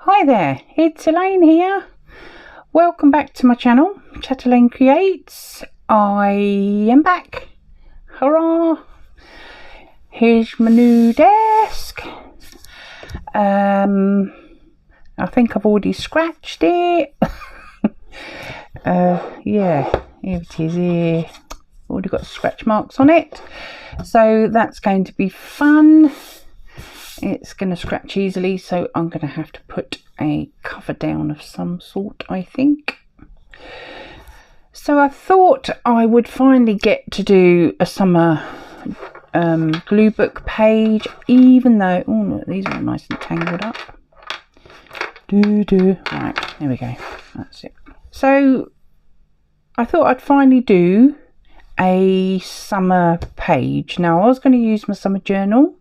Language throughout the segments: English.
Hi there, it's Elaine here. Welcome back to my channel, Chattylaine Creates. I am back. Hurrah! Here's my new desk. I think I've already scratched it. Yeah, here it is here. Already got scratch marks on it. So that's going to be fun. It's going to scratch easily, so I'm going to have to put a cover down of some sort, I think. So I thought I would finally get to do a summer Gluebook page, even though, oh look, these are nice and tangled up. Right, there we go, that's it. So I thought I'd finally do a summer page. Now I was going to use my summer journal,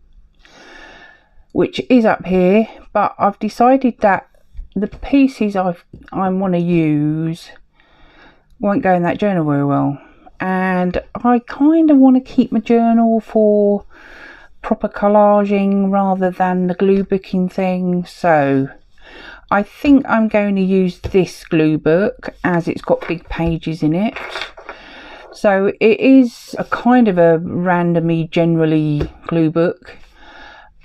which is up here, but I've decided that the pieces I want to use won't go in that journal very well, and I kind of want to keep my journal for proper collaging rather than the glue booking thing. So I think I'm going to use this glue book as it's got big pages in it. So it is a kind of a randomly generally glue book,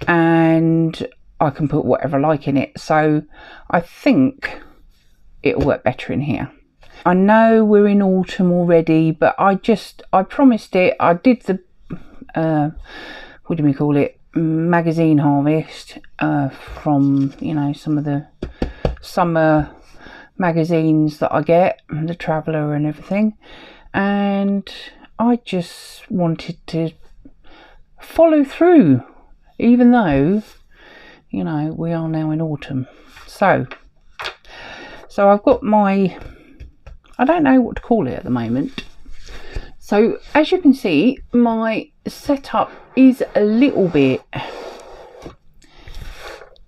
and I can put whatever I like in it, so I think it'll work better in here. I know we're in autumn already, but I promised it. I did the what do we call it, magazine harvest from, you know, some of the summer magazines that I get, the Traveller and everything, and I just wanted to follow through, even though, you know, we are now in autumn. So I've got my, I don't know what to call it at the moment. So as you can see, my setup is a little bit,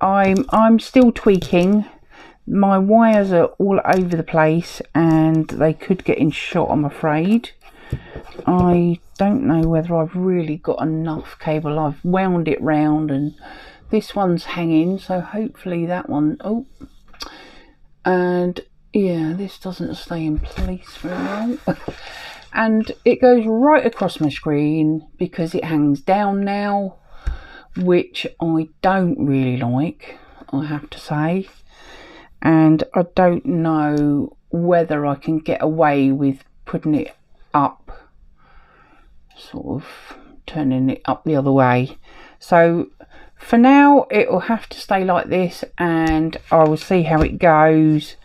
I'm still tweaking. My wires are all over the place and they could get in shot, I'm afraid. I don't know whether I've really got enough cable. I've wound it round and this one's hanging, so hopefully that one, oh, and yeah, this doesn't stay in place very well. And it goes right across my screen because it hangs down now, which I don't really like, I have to say. And I don't know whether I can get away with putting it up, sort of turning it up the other way. So for now it will have to stay like this, and I will see how it goes.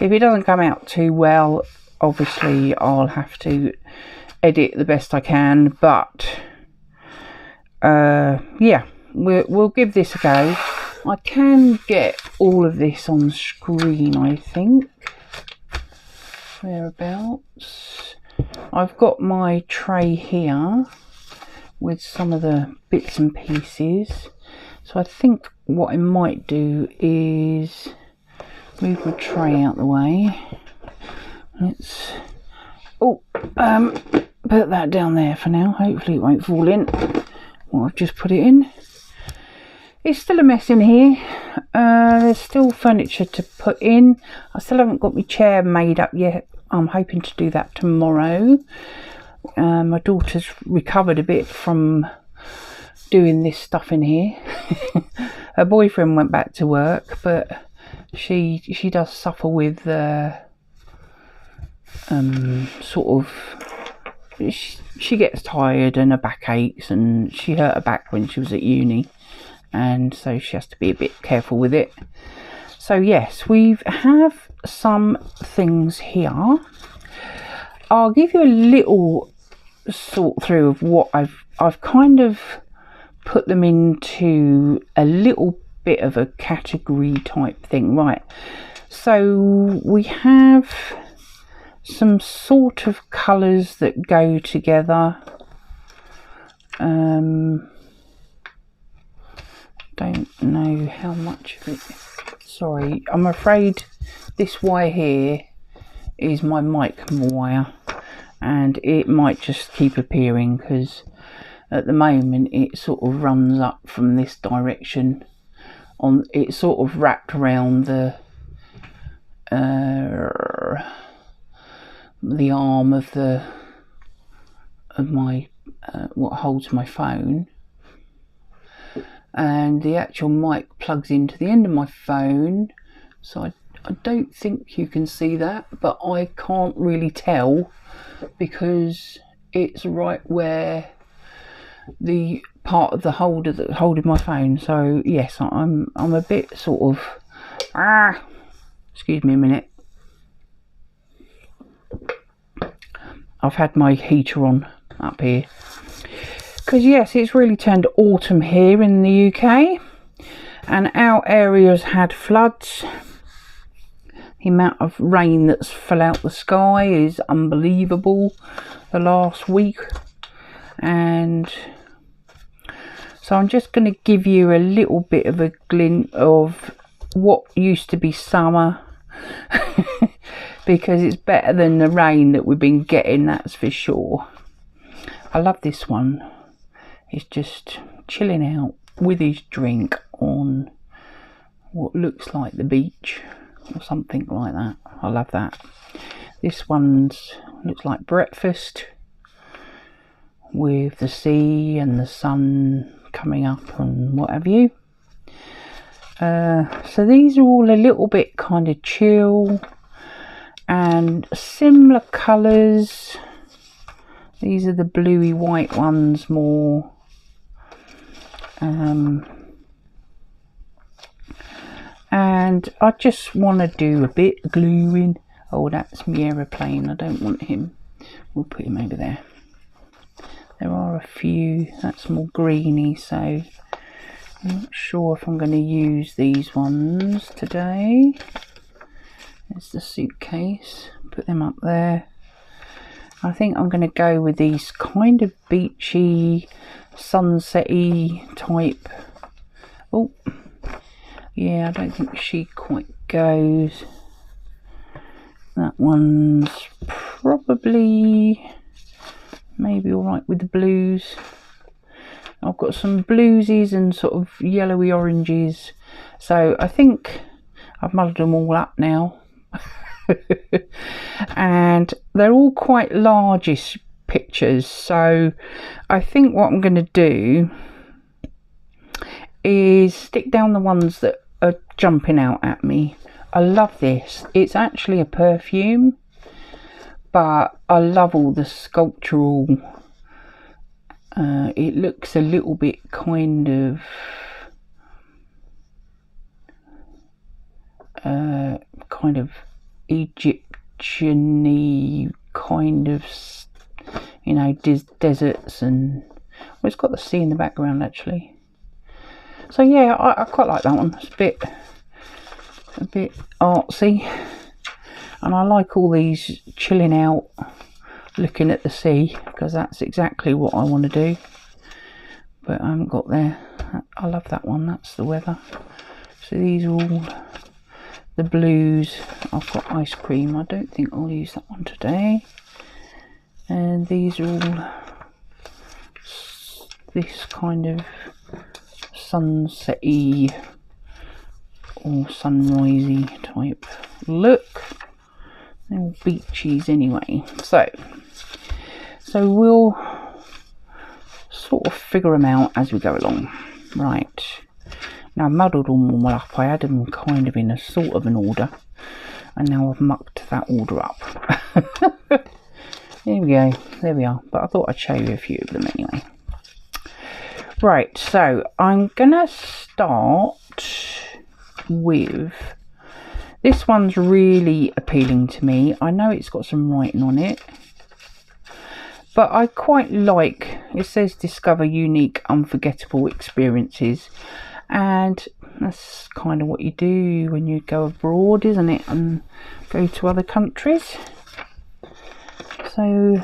If it doesn't come out too well, obviously I'll have to edit the best I can, but yeah, we'll give this a go. I can get all of this on screen, I think, thereabouts. I've got my tray here with some of the bits and pieces, so I think what I might do is move the tray out the way. Let's put that down there for now. Hopefully it won't fall in what I've just put it in. It's still a mess in here. There's still furniture to put in. I still haven't got my chair made up yet. I'm hoping to do that tomorrow. My daughter's recovered a bit from doing this stuff in here. Her boyfriend went back to work, but she does suffer with sort of, she gets tired and her back aches, and she hurt her back when she was at uni, and so she has to be a bit careful with it. So yes, we have some things here. I'll give you a little sort through of what I've kind of put them into a little bit of a category type thing. Right, so we have some sort of colours that go together. Don't know how much of it, sorry, I'm afraid this wire here is my mic wire, and it might just keep appearing because at the moment it sort of runs up from this direction on, it's sort of wrapped around the arm of my what holds my phone, and the actual mic plugs into the end of my phone, so I don't think you can see that, but I can't really tell because it's right where the part of the holder that's holding my phone. So yes, I'm a bit sort of excuse me a minute, I've had my heater on up here because yes, it's really turned autumn here in the UK, and our area's had floods. The amount of rain that's fell out the sky is unbelievable the last week, and so I'm just going to give you a little bit of a glint of what used to be summer because it's better than the rain that we've been getting, that's for sure. I love this one. He's just chilling out with his drink on what looks like the beach or something like that. I love that. This one's looks like breakfast with the sea and the sun coming up and what have you. So these are all a little bit kind of chill and similar colours. These are the bluey white ones more. And I just want to do a bit of gluing. Oh, that's my aeroplane. I don't want him. We'll put him over there. There are a few. That's more greeny, so I'm not sure if I'm going to use these ones today. There's the suitcase. Put them up there. I think I'm going to go with these kind of beachy, sunset-y type. Oh, yeah, I don't think she quite goes. That one's probably maybe alright with the blues. I've got some bluesies and sort of yellowy oranges, so I think I've muddled them all up now. And they're all quite largish pictures, so I think what I'm going to do is stick down the ones that are jumping out at me. I love this. It's actually a perfume, but I love all the sculptural. It looks a little bit kind of Egyptian-y kind of, you know, deserts, and well, it's got the sea in the background actually. So yeah, I quite like that one. It's a bit artsy, and I like all these chilling out, looking at the sea, because that's exactly what I want to do. But I haven't got there. I love that one. That's the weather. So these are all the blues. I've got ice cream. I don't think I'll use that one today. And these are all this kind of sunset-y or sunrisey type look. They're all beaches anyway. So we'll sort of figure them out as we go along. Right. Now I've muddled them all up. I had them kind of in a sort of an order, and now I've mucked that order up. There we go. There we are. But I thought I'd show you a few of them anyway. Right, so I'm gonna start with this one's really appealing to me. I know it's got some writing on it, but I quite like, it says discover unique unforgettable experiences, and that's kind of what you do when you go abroad, isn't it, and go to other countries. So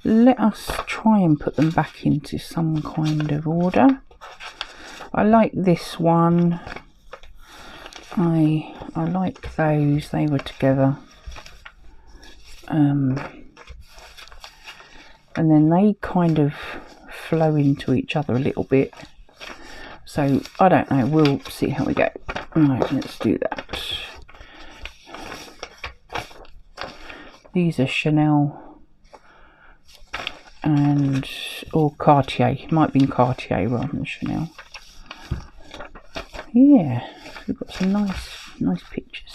let us try and put them back into some kind of order. I like this one. I like those, they were together. And then they kind of flow into each other a little bit. So I don't know, we'll see how we go. Right, let's do that. These are Chanel and or Cartier. Might have been Cartier rather than Chanel. Yeah, we've got some nice pictures.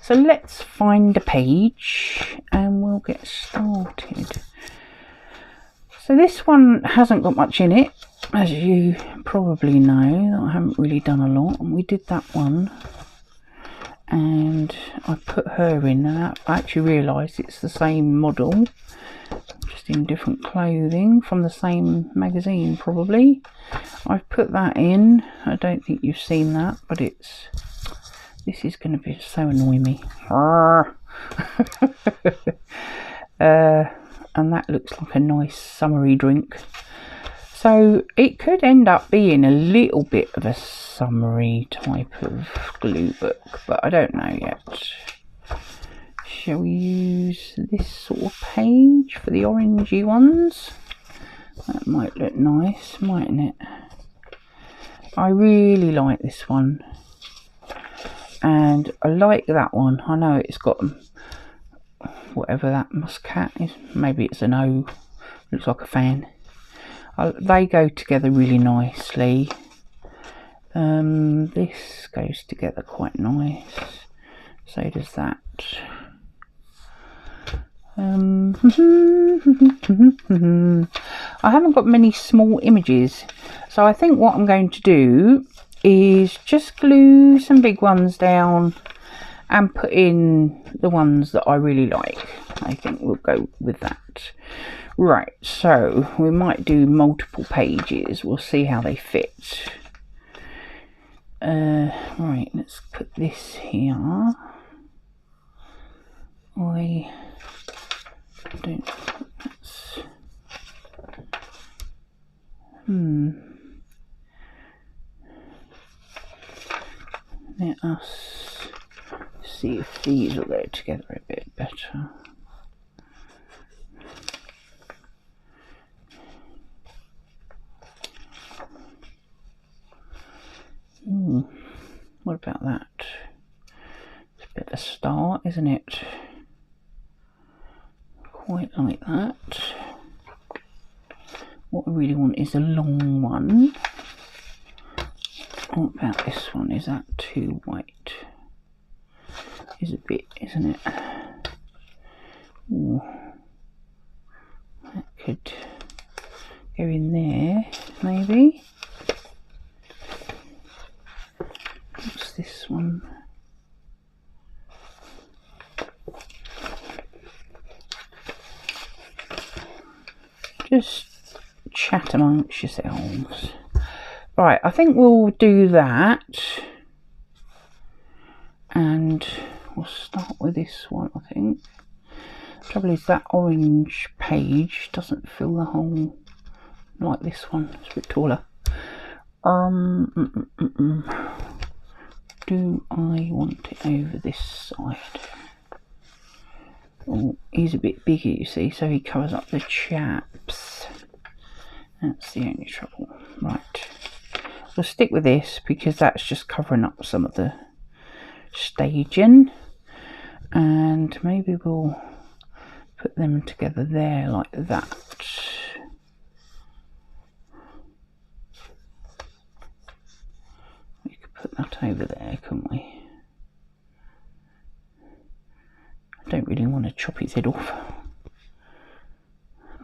So let's find a page and we'll get started. So this one hasn't got much in it, as you probably know. I haven't really done a lot, and we did that one. And I put her in, and I actually realised it's the same model, just in different clothing from the same magazine probably. I've put that in. I don't think you've seen that, but this is going to be so annoy me. And that looks like a nice summery drink. So it could end up being a little bit of a summery type of glue book, but I don't know yet. Shall we use this sort of page for the orangey ones? That might look nice, mightn't it? I really like this one. And I like that one. I know it's got whatever that muscat is. Maybe it's an O. Looks like a fan. They go together really nicely. This goes together quite nice. So does that. I haven't got many small images, so I think what I'm going to do is just glue some big ones down and put in the ones that I really like. I think we'll go with that. Right, so we might do multiple pages. We'll see how they fit. Right, let's put this here. I don't. That's. Let us see if these will go together a bit better. What about that? It's a bit of a start, isn't it? Quite like that. What I really want is a long one. What about this one? Is that too white? Is a bit, isn't it? Ooh. That could go in there, maybe. What's this one? Just chat amongst yourselves. Right, I think we'll do that. And we'll start with this one, I think. Trouble is that orange page doesn't fill the hole like this one. It's a bit taller. Do I want it over this side? Oh, he's a bit bigger, you see, so he covers up the chaps. That's the only trouble. Right. We'll stick with this because that's just covering up some of the staging. And maybe we'll put them together there like that. We could put that over there, couldn't we? I don't really want to chop his head off,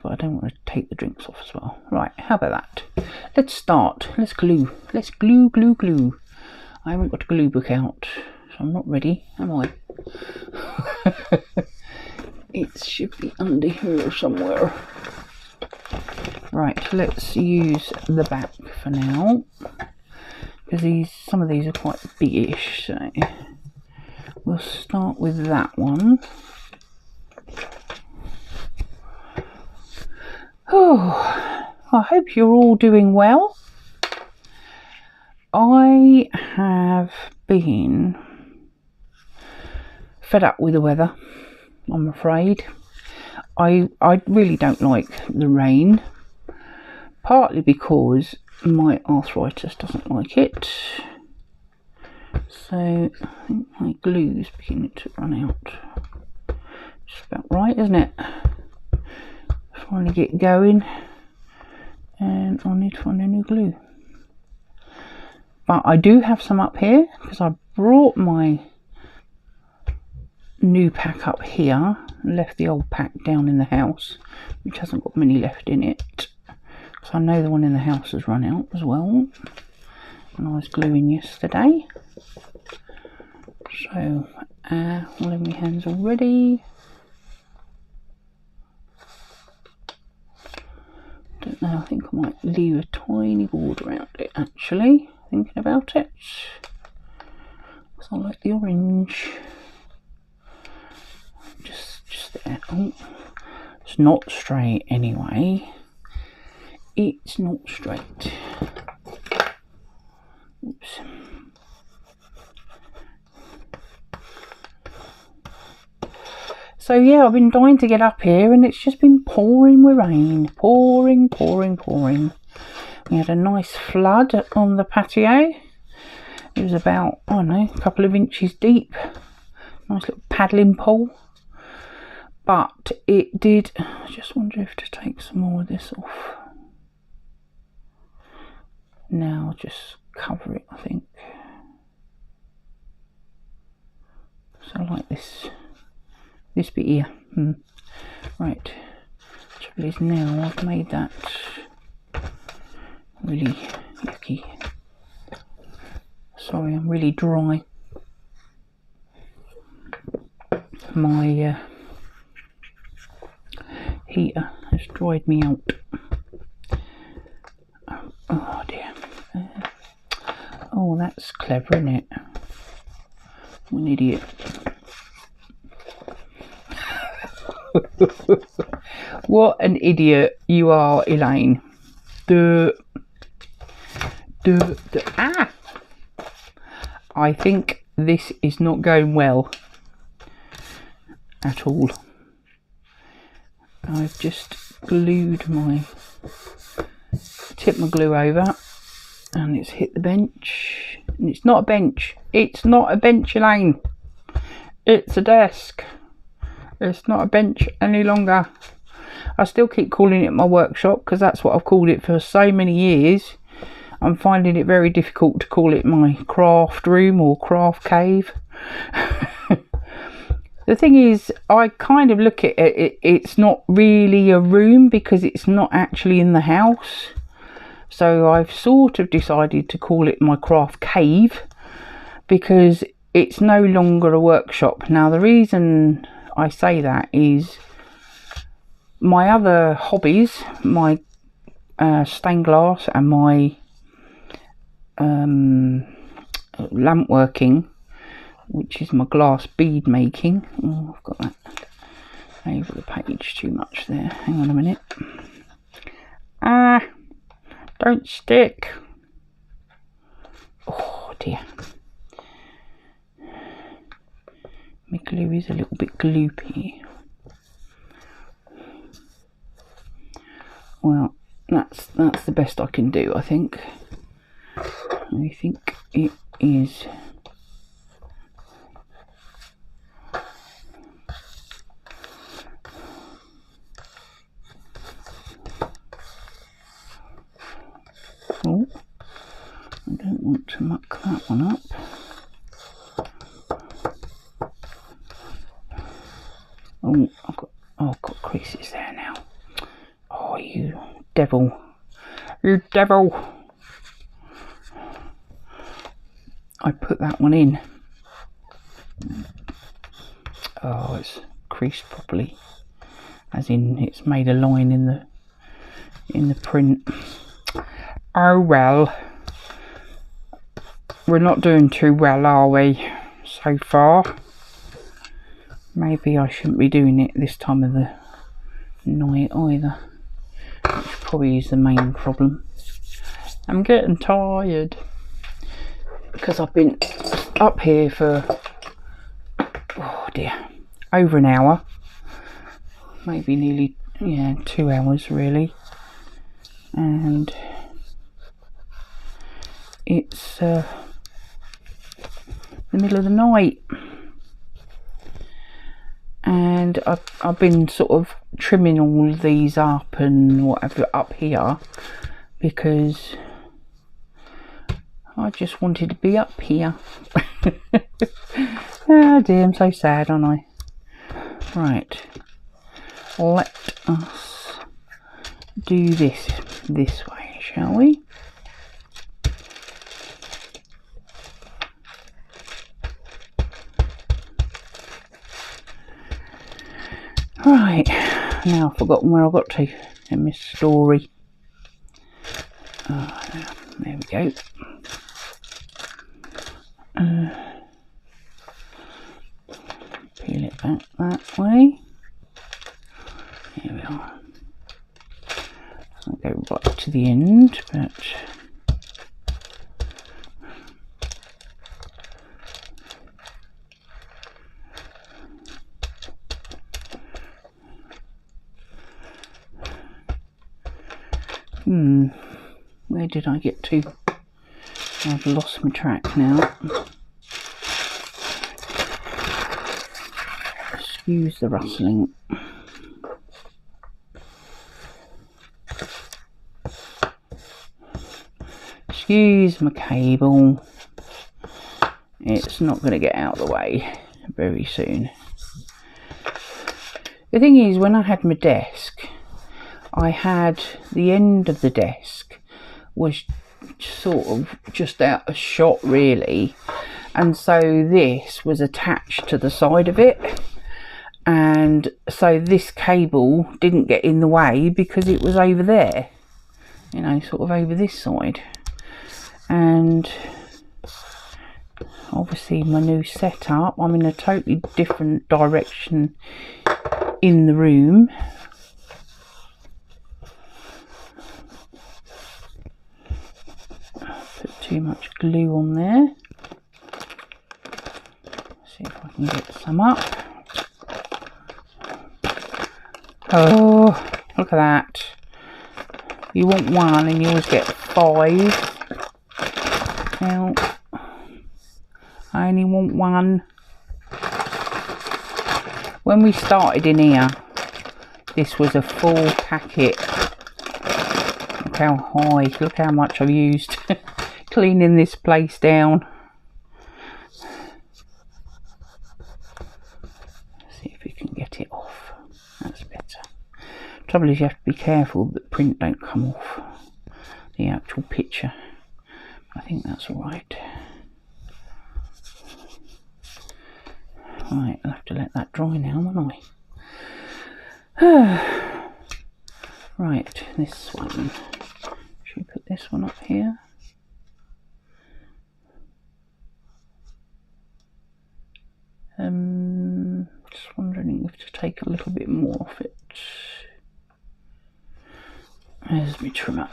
but I don't want to take the drinks off as well. Right, how about that? Let's start. Let's glue. Let's glue. I haven't got a glue book out, so I'm not ready, am I? It should be under here somewhere. Right, let's use the back for now, because some of these are quite biggish, so we'll start with that one. Oh, I hope you're all doing well. I have been fed up with the weather, I'm afraid. I really don't like the rain, partly because my arthritis doesn't like it. So I think my glue's beginning to run out. Just about right, isn't it? Finally get going, and I need to find a new glue. But I do have some up here because I brought my new pack up here and left the old pack down in the house, which hasn't got many left in it, because I know the one in the house has run out as well, and I was gluing yesterday. So all of my hands already. Don't know, I think I might leave a tiny border around it actually, thinking about it, because I like the orange. Just there. Oh, it's not straight anyway. It's not straight. Oops. So yeah, I've been dying to get up here, and it's just been pouring with rain. Pouring. We had a nice flood on the patio. It was about, I don't know, a couple of inches deep. Nice little paddling pool. But it did, I just wonder if to take some more of this off. Now I'll just cover it, I think. So like this bit here. Right. Trouble is now I've made that really yucky. Sorry, I'm really dry. My heater has dried me out. Oh dear. Oh, that's clever, isn't it? I'm an idiot. What an idiot you are, Elaine. Ah! I think this is not going well at all. I've just glued tipped my glue over, and it's hit the bench. And it's not a bench. It's not a bench, Elaine. It's a desk. It's not a bench any longer. I still keep calling it my workshop because that's what I've called it for so many years. I'm finding it very difficult to call it my craft room or craft cave. The thing is, I kind of look at it, it's not really a room because it's not actually in the house. So I've sort of decided to call it my craft cave because it's no longer a workshop. Now the reason I say that is my other hobbies, my stained glass and my lamp working, which is my glass bead making. Oh, I've got that over the page too much there. Hang on a minute. Ah, don't stick. Oh dear. My glue is a little bit gloopy. Well, that's the best I can do, I think. I think it is. Oh, I don't want to muck that one up. Oh, I've got creases there now. Oh, you devil. You devil. I put that one in. Oh, it's creased properly. As in, it's made a line in the print. Oh well. We're not doing too well, are we, so far? Maybe I shouldn't be doing it this time of the night either, which probably is the main problem. I'm getting tired because I've been up here for, oh dear, over an hour, maybe nearly, yeah, 2 hours really, and it's the middle of the night, and I've been sort of trimming all these up and whatever up here because I just wanted to be up here. Oh dear, I'm so sad, aren't I? Right, let us do this way, shall we? Right, now I've forgotten where I got to in this story. There we go. Peel it back that way. Here we are. I'll go right to the end, but where did I get to? I've lost my track now. Excuse the rustling. Excuse my cable. It's not going to get out of the way very soon. The thing is, when I had my desk, I had the end of the desk was sort of just out of shot really, and so this was attached to the side of it, and so this cable didn't get in the way because it was over there, you know, sort of over this side. And obviously my new setup, I'm in a totally different direction in the room. Put too much glue on there. See if I can get some up. Oh, look at that. You want one and you always get 5. Now, I only want one. When we started in here, this was a full packet. Look how high, look how much I've used cleaning this place down. See if we can get it off. That's better. Trouble is you have to be careful that print don't come off the actual picture. I think that's alright. Right, I'll have to let that dry now, won't I? Right, this one. Should we put this one up here? Just wondering if to take a little bit more off it. There's my trimmer.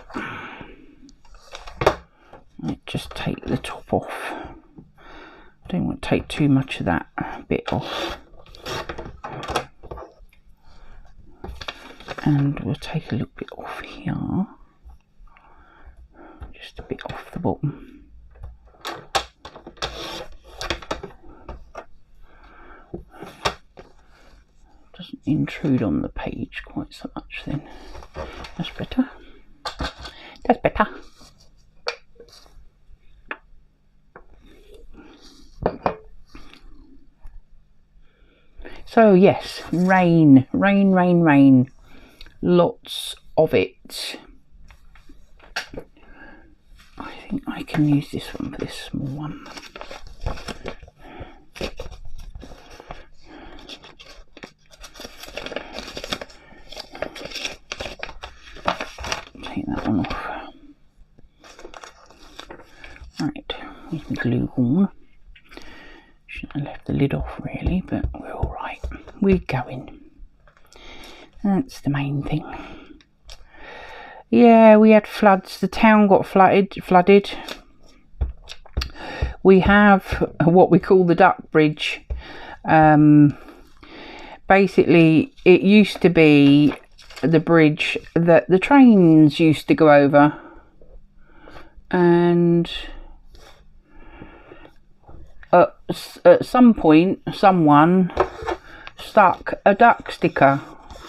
Right, just take the top off. I don't want to take too much of that bit off. And we'll take a little bit off here. Just a bit off the bottom. Doesn't intrude on the page quite so much then. That's better. That's better. So yes, rain, rain, rain, rain. Lots of it. I think I can use this one for this small one. Take that one off. Right, here's my glue gun. Shouldn't have left the lid off really, but we're all right. We're going. That's the main thing. Yeah, we had floods. The town got flooded. We have what we call the duck bridge. Basically, it used to be the bridge that the trains used to go over, and at some point someone stuck a duck sticker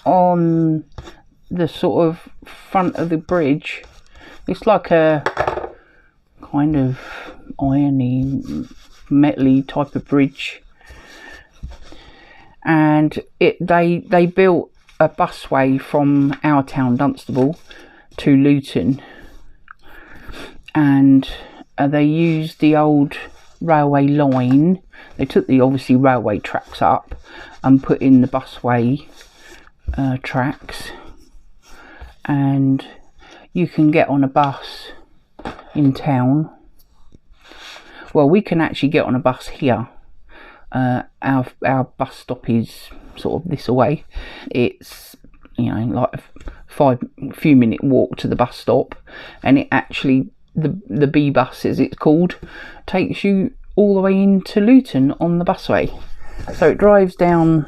on the sort of front of the bridge. It's like a kind of irony, metally type of bridge, and they built a busway from our town, Dunstable, to Luton, and they used the old railway line. They took the obviously railway tracks up and put in the busway tracks, and you can get on a bus in town. Well, we can actually get on a bus here. Our bus stop is sort of this away. It's, you know, like a few minute walk to the bus stop, and it actually, the B bus as it's called, takes you all the way into Luton on the busway. So it drives down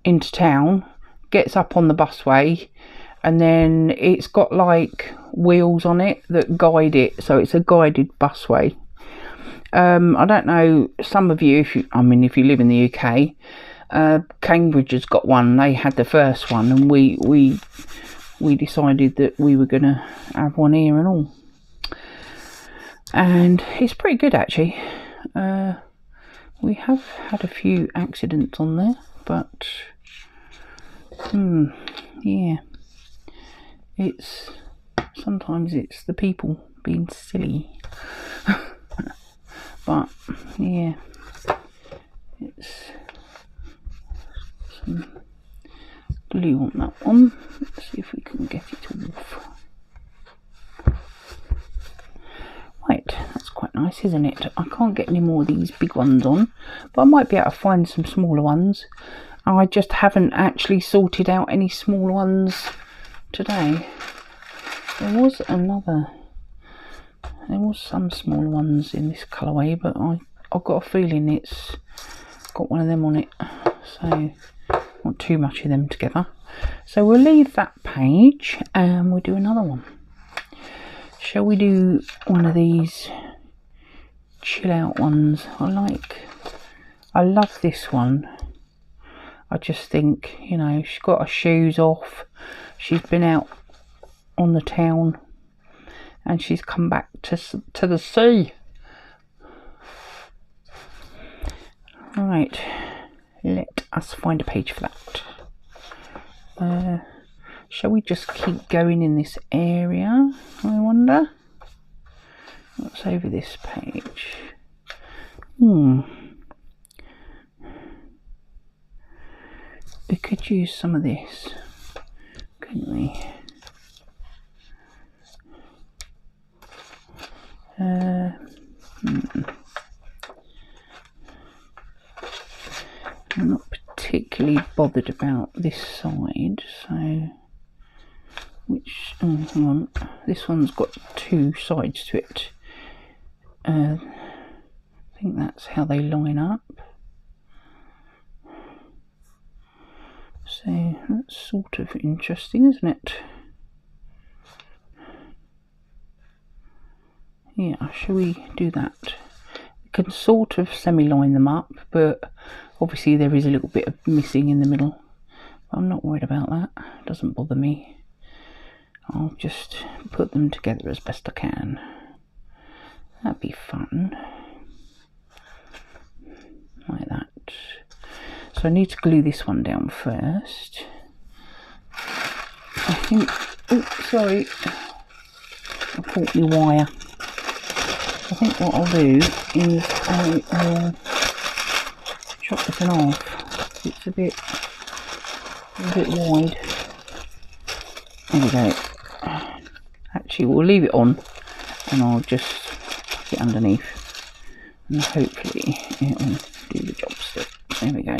into town, gets up on the busway, and then it's got like wheels on it that guide it, so it's a guided busway. I don't know, some of you, if you live in the UK, Cambridge has got one. They had the first one, and we decided that we were going to have one here and all, and it's pretty good actually. We have had a few accidents on there, but yeah, sometimes it's the people being silly. But yeah, it's some glue on that one. Let's see if we can get it off. Right, that's quite nice, isn't it? I can't get any more of these big ones on, but I might be able to find some smaller ones. I just haven't actually sorted out any smaller ones today. There was some smaller ones in this colourway, but I've got a feeling it's got one of them on it, so not too much of them together. So we'll leave that page and we'll do another one. Shall we do one of these chill out ones? I love this one. I just think, you know, she's got her shoes off, she's been out on the town, and she's come back to the sea. Right, let us find a page for that. Shall we just keep going in this area, I wonder? What's over this page? We could use some of this, couldn't we? I'm not particularly bothered about this side, so hang on, this one's got two sides to it. I think that's how they line up. So that's sort of interesting, isn't it? Yeah, shall we do that? We can sort of semi-line them up, but obviously there is a little bit of missing in the middle. But I'm not worried about that, it doesn't bother me. I'll just put them together as best I can. That'd be fun. Like that. So I need to glue this one down first. I think, oh sorry, I caught my wire. I think what I'll do is I'll chop this one off. It's a bit wide. There we go. Actually, we'll leave it on and I'll just put it underneath, and hopefully it will do the job still. There we go.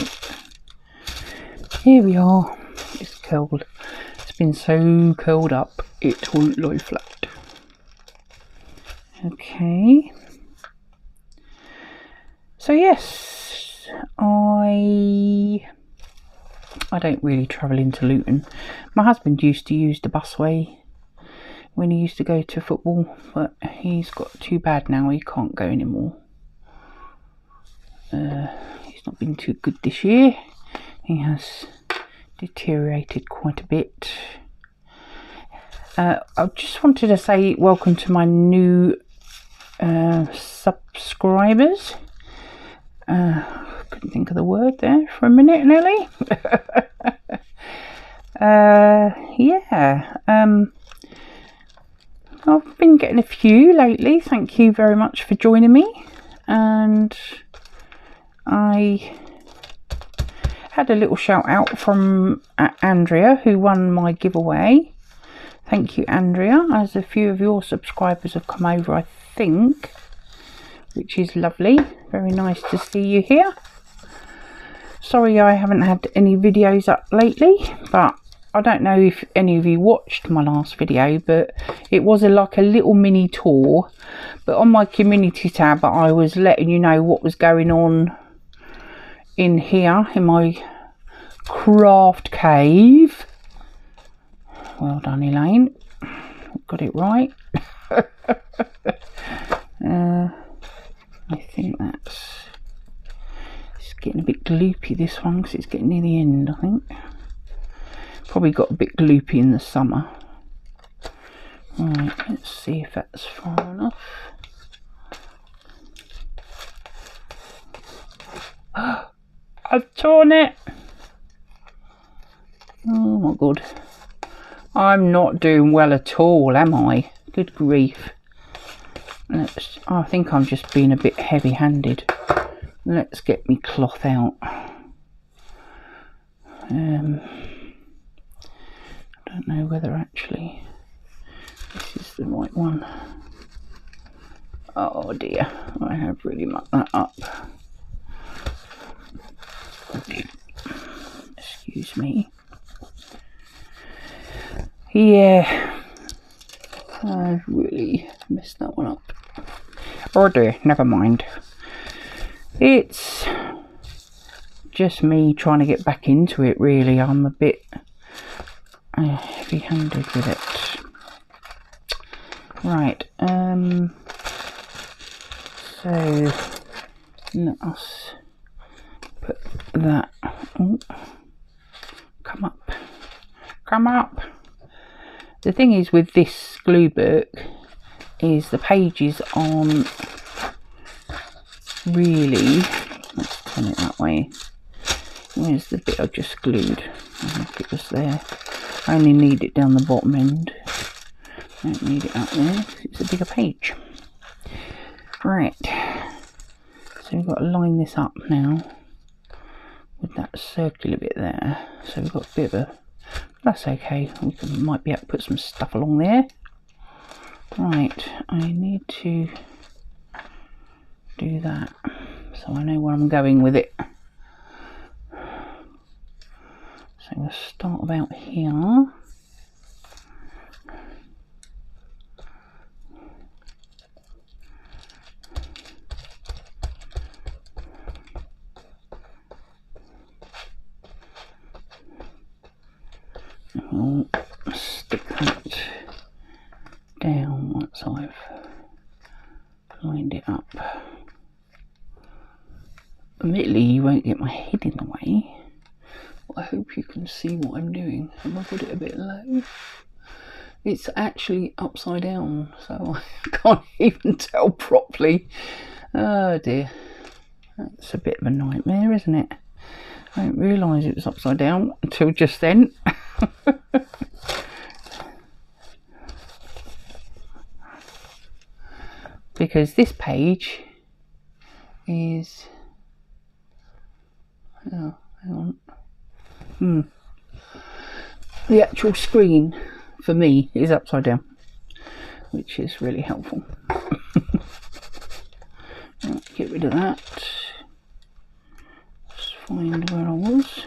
Here we are. It's curled. It's been so curled up it won't lie flat. Okay. So yes, I don't really travel into Luton. My husband used to use the busway when he used to go to football, but he's got too bad now, he can't go anymore. He's not been too good this year. He has deteriorated quite a bit. I just wanted to say welcome to my new subscribers. Couldn't think of the word there for a minute, Nelly. Yeah, I've been getting a few lately. Thank you very much for joining me. And I had a little shout out from Andrea, who won my giveaway. Thank you, Andrea, as a few of your subscribers have come over, I think, which is lovely. Very nice to see you here. Sorry I haven't had any videos up lately, but I don't know if any of you watched my last video, but it was like a little mini tour. But on my community tab, I was letting you know what was going on in here, in my craft cave. Well done, Elaine. Got it right. I think it's getting a bit gloopy, this one, because it's getting near the end, I think. Probably got a bit gloopy in the summer. Right, let's see if that's far enough. I've torn it. Oh my god. I'm not doing well at all, am I? Good grief. I think I'm just being a bit heavy-handed. Let's get me cloth out. I don't know whether actually this is the right one. Oh dear, I have really mucked that up. Excuse me. Yeah, I've really messed that one up. Oh dear, never mind. It's just me trying to get back into it, really. I'm a bit heavy-handed with it. Right, so let us put that. Oh, come up, come up. The thing is with this glue book is the pages aren't really, let's turn it that way. Where's the bit I just glued? I think it was there. I only need it down the bottom end. I don't need it up there because it's a bigger page. Right, so we've got to line this up now with that circular bit there. So we've got a bit of a, that's okay, might be able to put some stuff along there. Right, I need to do that so I know where I'm going with it. So we'll start about here. And we'll stick that down once I've lined it up. Admittedly, you won't get my head in the way. I hope you can see what I'm doing. Have I got it a bit low? It's actually upside down, so I can't even tell properly. Oh dear. That's a bit of a nightmare, isn't it? I didn't realise it was upside down until just then. Because this page is... oh, hang on. The actual screen for me is upside down, which is really helpful. Right, get rid of that. Just find where I was,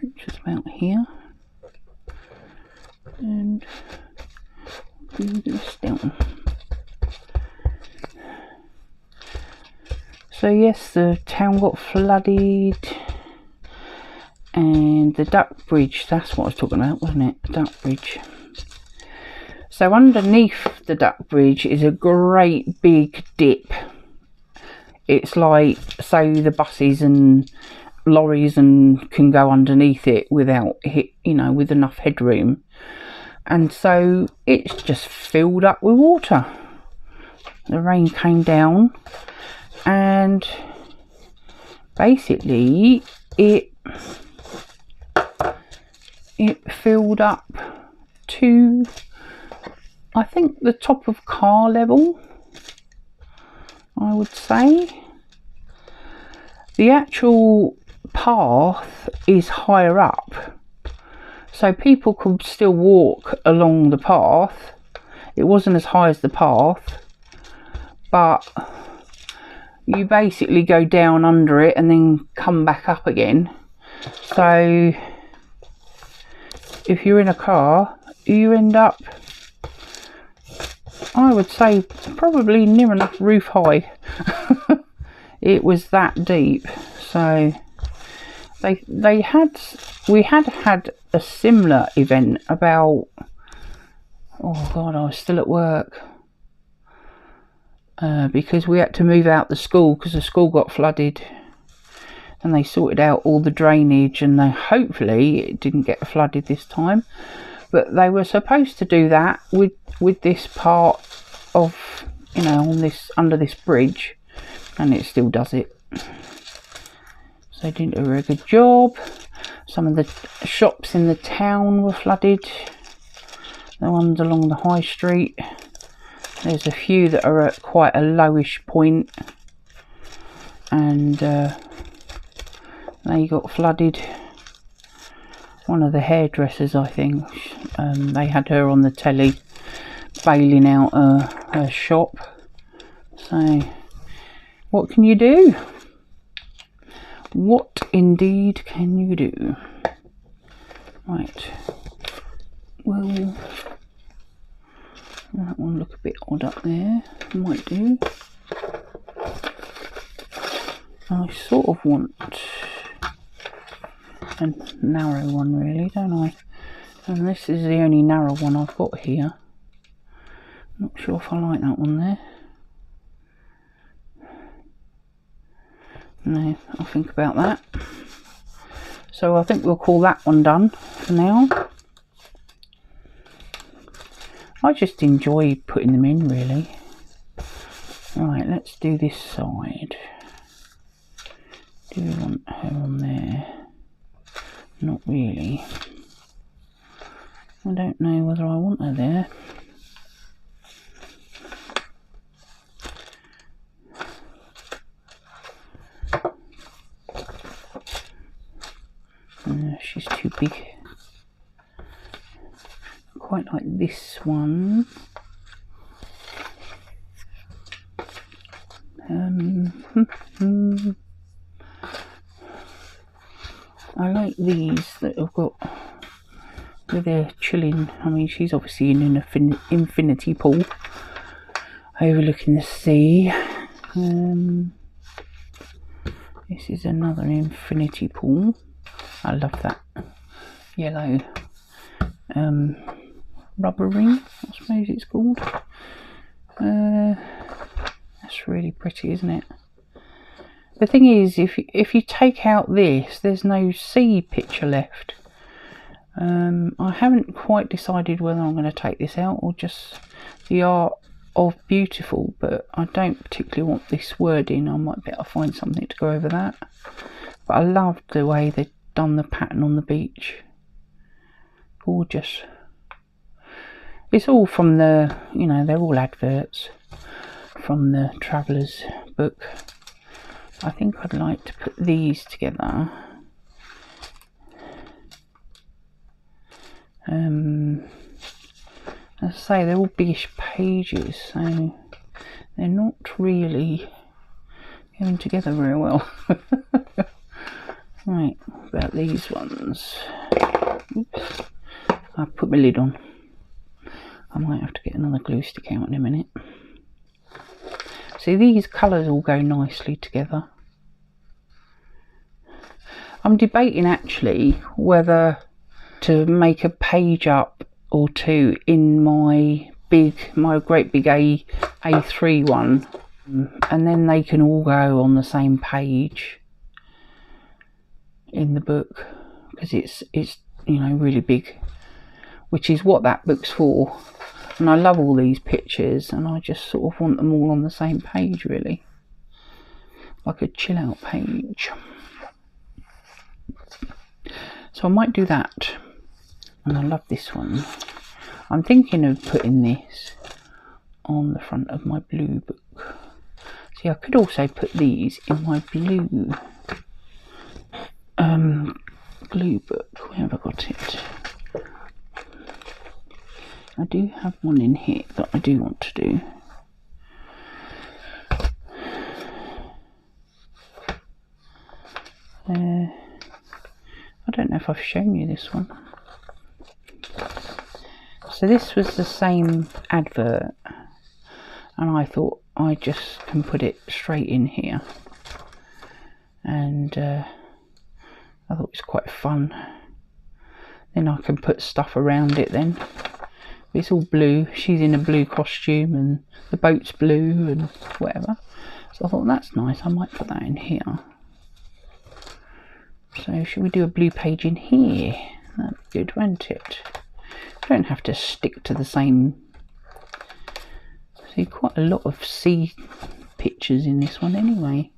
which is about here, and glue this down. So yes, the town got flooded, and the duck bridge, that's what I was talking about, wasn't it? The duck bridge. So underneath the duck bridge is a great big dip. It's like, so the buses and lorries and can go underneath it without with enough headroom. And so it's just filled up with water. The rain came down and basically it filled up to, I think, the top of car level, I would say. The actual path is higher up, so people could still walk along the path. It wasn't as high as the path, but you basically go down under it and then come back up again. So if you're in a car, you end up, I would say, probably near enough roof high. It was that deep. So we had a similar event about, oh god, I was still at work, because we had to move out the school because the school got flooded, and they sorted out all the drainage, and hopefully it didn't get flooded this time. But they were supposed to do that with this part of, under this bridge, and it still does it. So they didn't do a very good job. Some of the shops in the town were flooded. The ones along the high street. There's a few that are at quite a lowish point, and they got flooded. One of the hairdressers, I think, they had her on the telly bailing out her shop. So what can you do? What indeed can you do? Right, well, that one look a bit odd up there. Might do. I sort of want a narrow one, really, don't I? And this is the only narrow one I've got here. Not sure if I like that one there. No, I'll think about that. So I think we'll call that one done for now. I just enjoy putting them in, really. Right, let's do this side. Do we want her on there? Not really. I don't know whether I want her there. She's too big. I quite like this one. I like these that I've got with their chilling. I mean, she's obviously in an infinity pool overlooking the sea. This is another infinity pool. I love that yellow rubber ring, I suppose it's called. That's really pretty, isn't it? The thing is, if you take out this, there's no sea picture left. I haven't quite decided whether I'm going to take this out or just the art of beautiful, but I don't particularly want this wording. I might be able to find something to go over that. But I loved the way they've done the pattern on the beach. Gorgeous. It's all from the, they're all adverts from the Traveller's book. I think I'd like to put these together. As I say, they're all biggish pages, so they're not really going together very well. Right, about these ones. Oops, I put my lid on. I might have to get another glue stick out in a minute. See, these colours all go nicely together. I'm debating actually whether to make a page up or two in my great big A3 one, and then they can all go on the same page in the book, because it's you know, really big, which is what that book's for. And I love all these pictures, and I just sort of want them all on the same page, really, like a chill out page. So I might do that. And I love this one. I'm thinking of putting this on the front of my blue book. See, I could also put these in my blue glue book. Where have I got it? I do have one in here that I do want to do. I don't know if I've shown you this one. So this was the same advert, and I thought I just can put it straight in here, and I thought it was quite fun. Then I can put stuff around it then. It's all blue, she's in a blue costume and the boat's blue and whatever. So I thought that's nice, I might put that in here. So should we do a blue page in here? That'd be good, won't it? You don't have to stick to the same. See, quite a lot of sea pictures in this one anyway.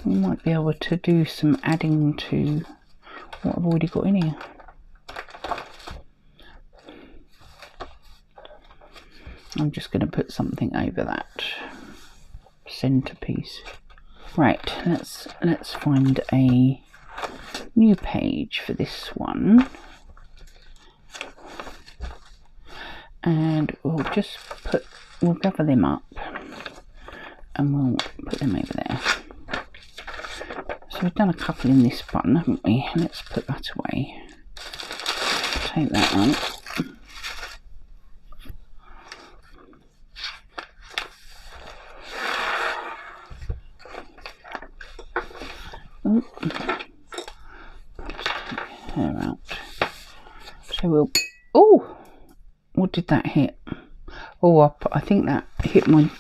We might be able to do some adding to what I've already got in here. I'm just going to put something over that centerpiece. Right, let's find a new page for this one, and we'll gather them up and we'll put them over there. So we've done a couple in this button, haven't we? Let's put that away. Take that one. Hair out. So we'll. Oh, what did that hit? Oh, I think that hit my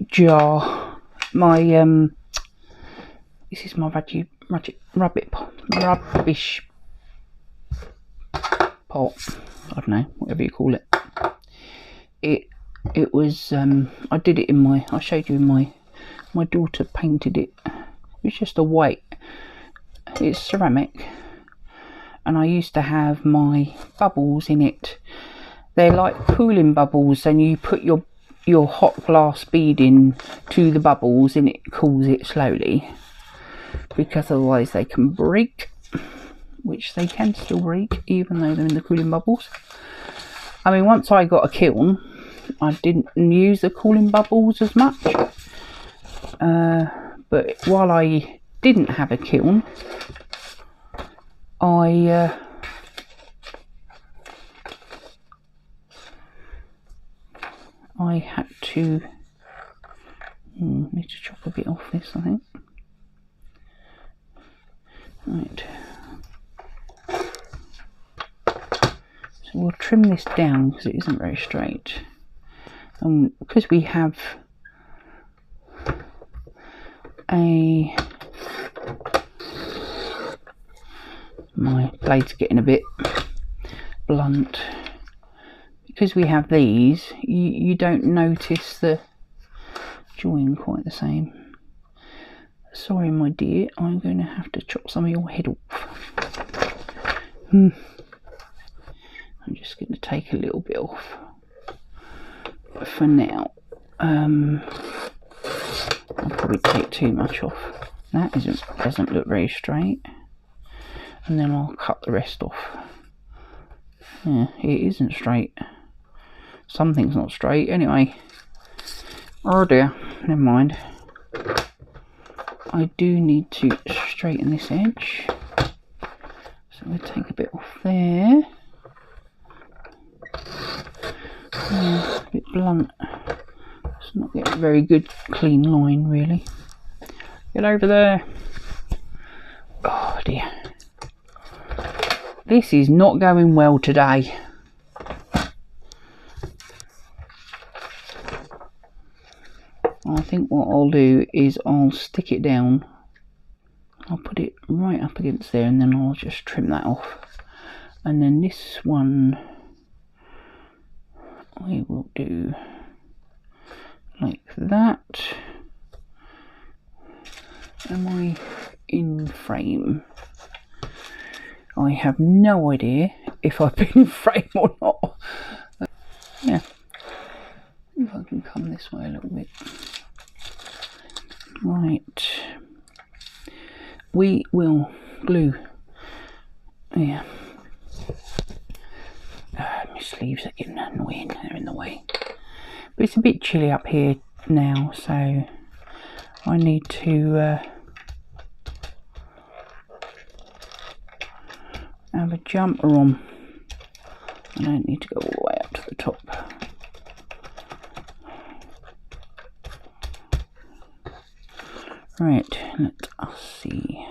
jar. My this is my rubbish pot. I don't know, whatever you call it. It was. I did it in my. I showed you in my daughter painted it. It's just a white, it's ceramic, and I used to have my bubbles in it. They're like cooling bubbles, and you put your hot glass bead in to the bubbles and it cools it slowly, because otherwise they can break, which they can still break even though they're in the cooling bubbles. I mean, once I got a kiln, I didn't use the cooling bubbles as much. But while I didn't have a kiln, I had to need to chop a bit off this, I think. Right. So we'll trim this down because it isn't very straight. And because we have my blade's getting a bit blunt. Because we have these, you don't notice the join quite the same. Sorry, my dear, I'm going to have to chop some of your head off. I'm just going to take a little bit off for now. I'll probably take too much off. That doesn't look very straight. And then I'll cut the rest off. Yeah, it isn't straight. Something's not straight anyway. Oh dear, never mind. I do need to straighten this edge. So we'll take a bit off there. Yeah, a bit blunt. It's not getting a very good clean line really. Get over there. Oh dear. This is not going well today. I think what I'll do is I'll stick it down. I'll put it right up against there, and then I'll just trim that off. And then this one we will do like that. Am I in frame? I have no idea if I've been in frame or not. Yeah, if I can come this way a little bit. Right, we will glue. Yeah, my sleeves are getting annoying, they're in the way. But it's a bit chilly up here now, so I need to have a jumper on. I don't need to go all the way up to the top. Right, let us see.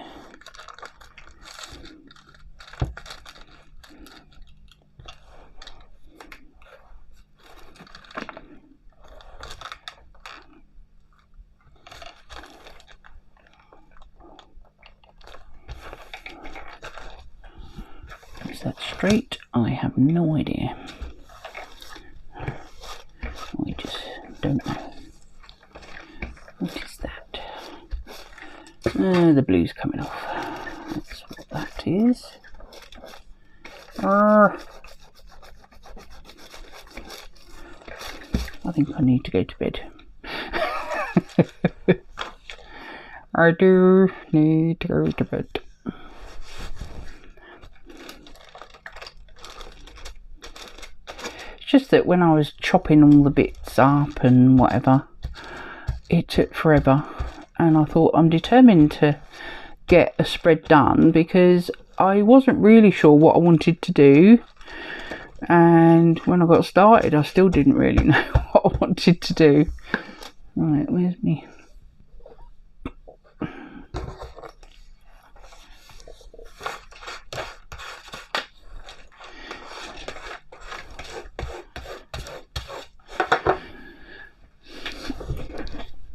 Is that straight? I have no idea. I just don't know. What is that? The blue's coming off. That's what that is. I think I need to go to bed. I do need to go to bed. It's just that when I was chopping all the bits up and whatever, it took forever. And I thought, I'm determined to get a spread done because I wasn't really sure what I wanted to do. And when I got started, I still didn't really know what I wanted to do. Right, where's me?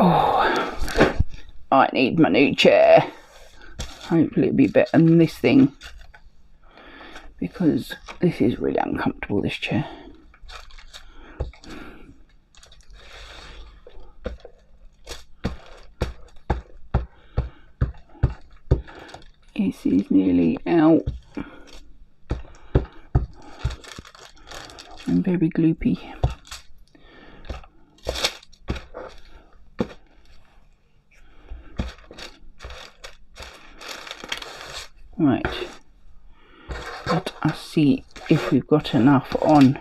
Oh, I need my new chair. Hopefully it'll be better than this thing, because this is really uncomfortable, this chair. This is nearly out. I'm very gloopy. Right, let us see if we've got enough on.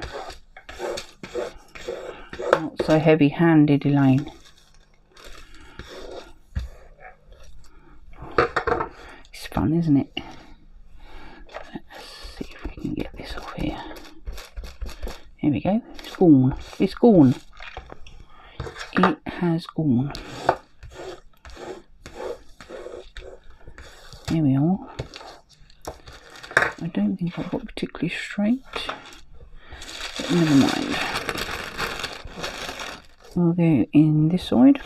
Not so heavy-handed, Elaine. It's fun, isn't it? Let's see if we can get this off here. Here we go. It's gone. It's gone. It has gone. Here we are. I don't think I've got particularly straight, but never mind. We'll go in this side.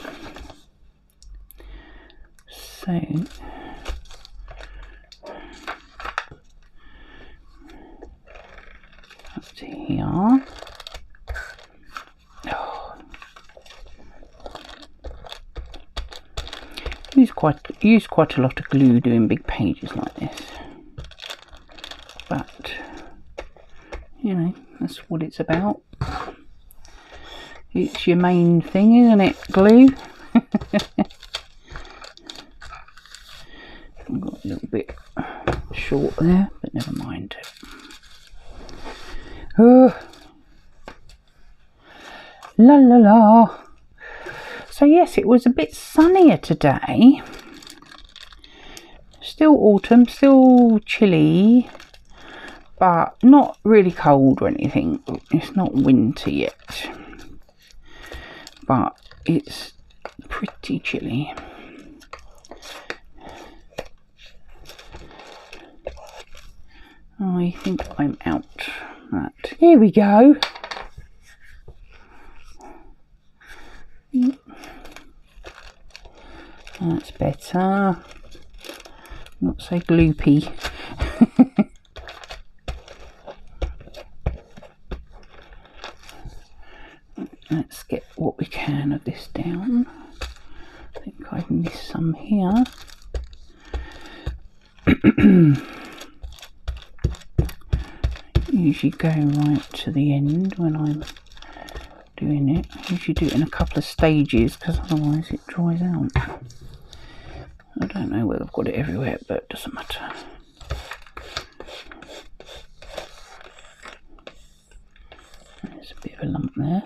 So up to here. Oh. Use quite a lot of glue doing big pages like this. But, you know, that's what it's about. It's your main thing, isn't it? Glue. I've got a little bit short there, but never mind. Oh. La la la. So yes, it was a bit sunnier today. Still autumn, still chilly. But not really cold or anything. It's not winter yet, but it's pretty chilly. I think I'm out. Right, here we go. That's better. Not so gloopy. Let's get what we can of this down. I think I've missed some here. Usually go right to the end when I'm doing it. Usually do it in a couple of stages because otherwise it dries out. I don't know whether I've got it everywhere, but it doesn't matter. There's a bit of a lump there.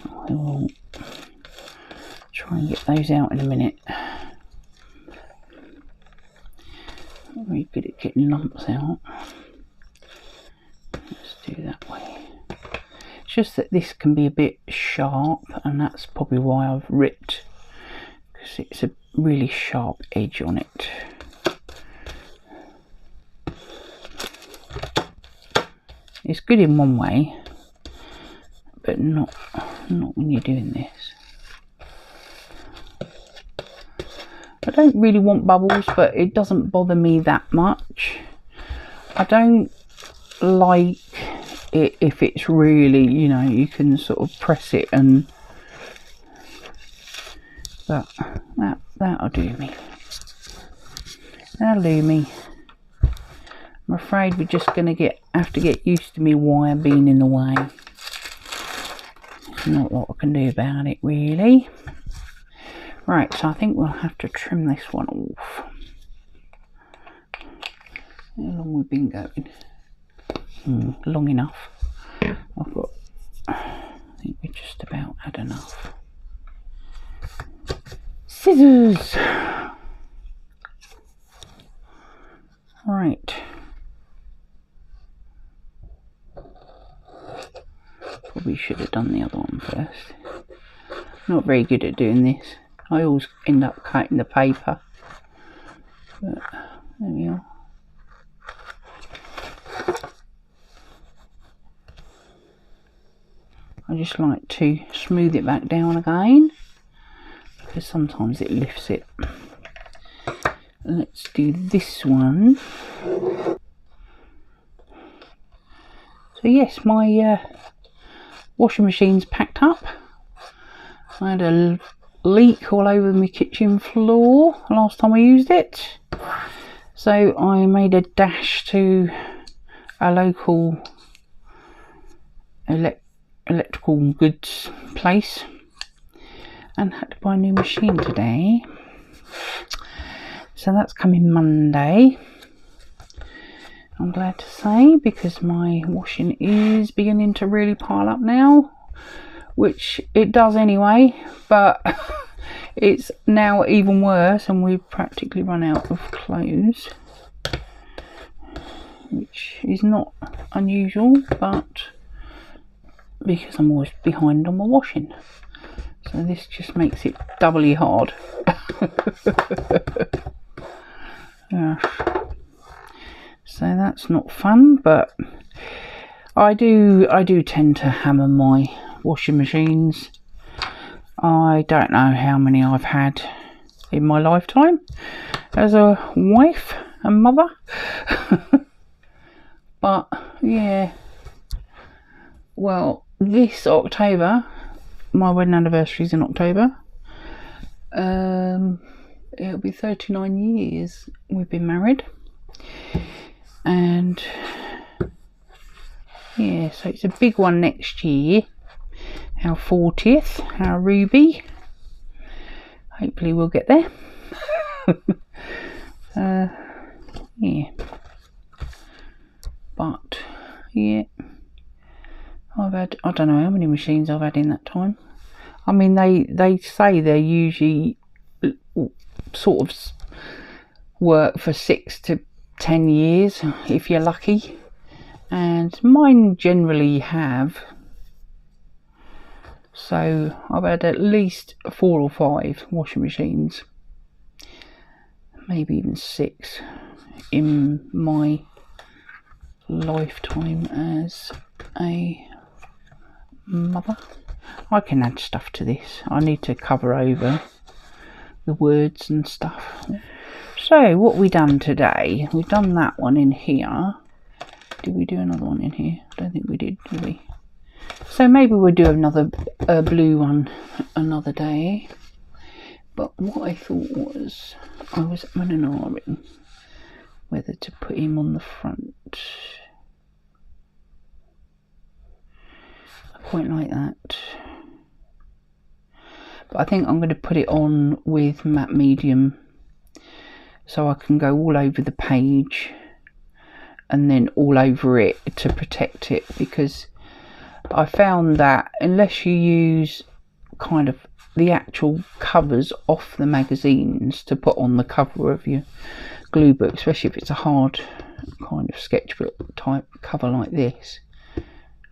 I will try and get those out in a minute. I'm very good at getting lumps out. Let's do that way. It's just that this can be a bit sharp, and that's probably why I've ripped, because it's a really sharp edge on it. It's good in one way, but not when you're doing this. I don't really want bubbles, but it doesn't bother me that much. I don't like it if it's really, you know, you can sort of press it and but that'll do me. That'll do me. I'm afraid we're just gonna have to get used to me wire being in the way. There's not a lot I can do about it really. Right, so I think we'll have to trim this one off. How long we've been going? Long enough. I think we just about had enough. Scissors! Right. Probably should have done the other one first. Not very good at doing this. I always end up cutting the paper, but there we are. I just like to smooth it back down again because sometimes it lifts it. Let's do this one. So yes, my washing machine's packed up. I had a leak all over my kitchen floor last time I used it, so I made a dash to a local electrical goods place and had to buy a new machine today. So that's coming Monday, I'm glad to say, because my washing is beginning to really pile up now, which it does anyway, but it's now even worse and we've practically run out of clothes, which is not unusual, but because I'm always behind on my washing, so this just makes it doubly hard. Yeah. So that's not fun, but I do tend to hammer my washing machines. I don't know how many I've had in my lifetime as a wife and mother. But yeah, well, this October, my wedding anniversary is in October, it'll be 39 years we've been married, and yeah, so it's a big one next year, our 40th, our Ruby. Hopefully we'll get there. Yeah, but yeah, I've had, I don't know how many machines I've had in that time. I mean, they say they're usually sort of work for 6 to 10 years if you're lucky, and mine generally have. So I've had at least 4 or 5 washing machines, maybe even 6 in my lifetime as a mother. I can add stuff to this. I need to cover over the words and stuff. So what we done today, we've done that one in here. Did we do another one in here? I don't think we did we? So maybe we'll do another blue one another day. But what I thought was, I was umming whether to put him on the front. I quite like that. But I think I'm going to put it on with matte medium, so I can go all over the page and then all over it to protect it, because I found that unless you use kind of the actual covers off the magazines to put on the cover of your glue book, especially if it's a hard kind of sketchbook type cover like this,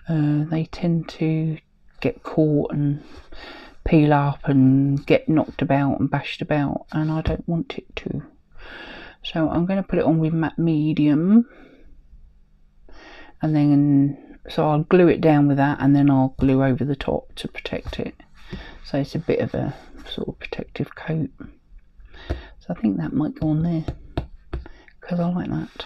they tend to get caught and peel up and get knocked about and bashed about, and I don't want it to. So I'm going to put it on with matte medium, and then so I'll glue it down with that, and then I'll glue over the top to protect it. So it's a bit of a sort of protective coat. So I think that might go on there, because I like that.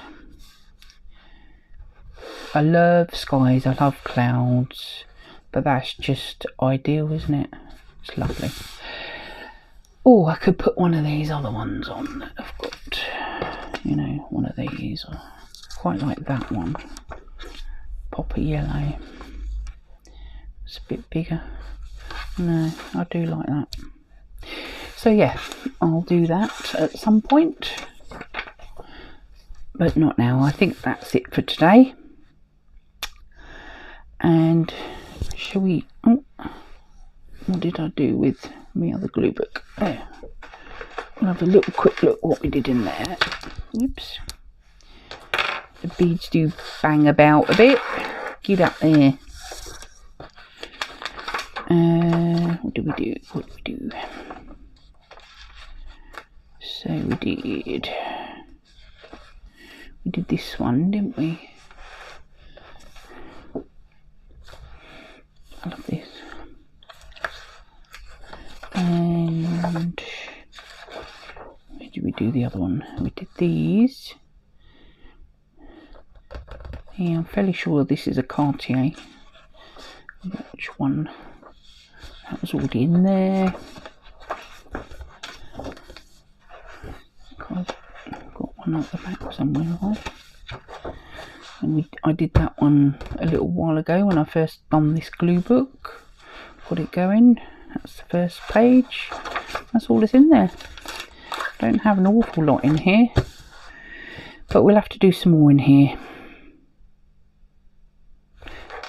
I love skies, I love clouds, but that's just ideal, isn't it? It's lovely. Oh, I could put one of these other ones on that I've got, you know, one of these. I quite like that one. Popper yellow. It's a bit bigger. No, I do like that. So yeah, I'll do that at some point, but not now. I think that's it for today. And shall we... Oh, what did I do with my other glue book? There. We'll have a little quick look what we did in there. Oops. The beads do bang about a bit. Get up there. What did we do? What did we do? So we did this one, didn't we? I love this. And where did we do the other one? We did these. Yeah, I'm fairly sure this is a Cartier. Which one? That was already in there. I've got one at the back somewhere, right? And I did that one a little while ago when I first done this glue book. Got it going. That's the first page. That's all that's in there. Don't have an awful lot in here, but we'll have to do some more in here.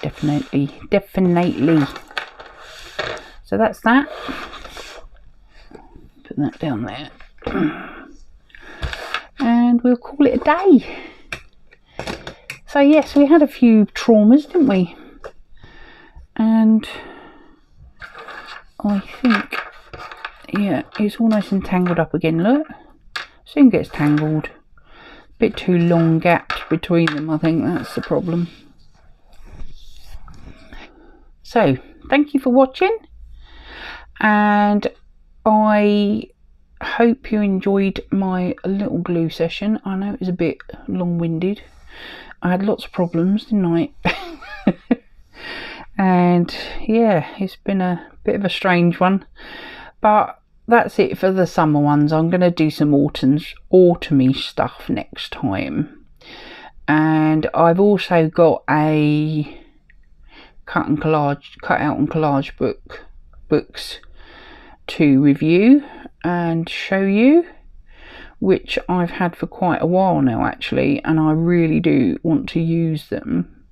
Definitely. So that's that. Put that down there. And we'll call it a day. So yes, we had a few traumas, didn't we? And I think, yeah, it's all nice and tangled up again, look. Soon gets tangled. Bit too long gaps between them, I think that's the problem. So, thank you for watching, and I hope you enjoyed my little glue session. I know it was a bit long-winded. I had lots of problems, didn't I? And yeah, it's been a bit of a strange one, but that's it for the summer ones. I'm going to do some autumny stuff next time, and I've also got a cut out and collage books to review and show you, which I've had for quite a while now actually, and I really do want to use them.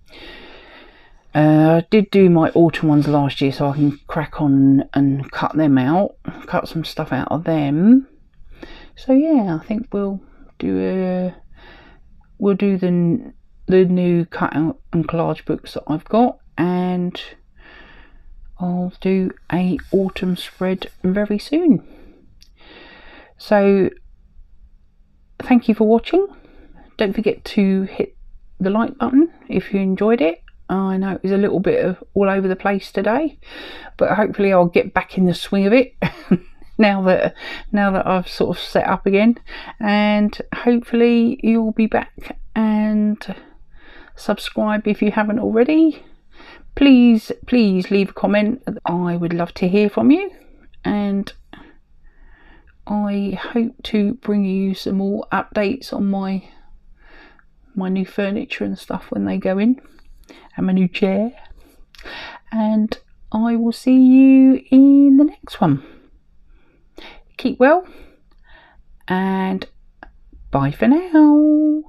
I did do my autumn ones last year, so I can crack on and cut them out, cut some stuff out of them. So yeah, I think we'll do the new cut out and collage books that I've got, and I'll do a autumn spread very soon. So thank you for watching. Don't forget to hit the like button if you enjoyed it, I know it was a little bit of all over the place today, but hopefully I'll get back in the swing of it now that I've sort of set up again, and hopefully you'll be back and subscribe if you haven't already. Please leave a comment. I would love to hear from you, and I hope to bring you some more updates on my new furniture and stuff when they go in, and my new chair. And I will see you in the next one. Keep well, and bye for now.